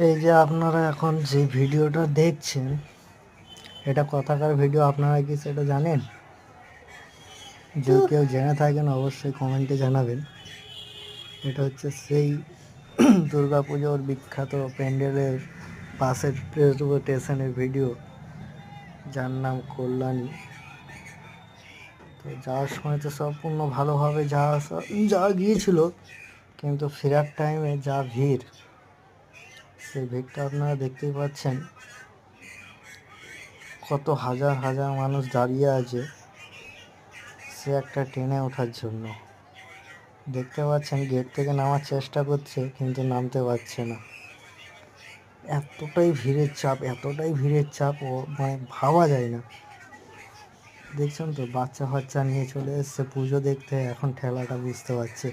এই যে আপনারা এখন যে ভিডিওটা দেখছেন, এটা কোথাকার ভিডিও আপনারা কি সেটা জানেন? যদি কেউ জেনে থাকেন অবশ্যই কমেন্টে জানাবেন। এটা হচ্ছে সেই দুর্গাপুজোর বিখ্যাত প্যান্ডেলের পাশের রেলওয়ে স্টেশনের ভিডিও, যার নাম কল্যাণী। তো যাওয়ার সময় তো সম্পূর্ণ ভালোভাবে যাওয়া গিয়েছিল, কিন্তু ফেরার টাইমে যা ভিড়, সেই ভিড়টা আপনারা দেখতেই পাচ্ছেন। কত হাজার হাজার মানুষ দাঁড়িয়ে আছে সে একটা ট্রেনে ওঠার জন্য। দেখতে পাচ্ছেন গেট থেকে নামার চেষ্টা করছে কিন্তু নামতে পারছে না। এতটাই ভিড়ের চাপ ও মানে ভাবা যায় না। দেখছেন তো, বাচ্চা নিয়ে চলে এসছে পুজো দেখতে, এখন ঠেলাটা বুঝতে পারছে।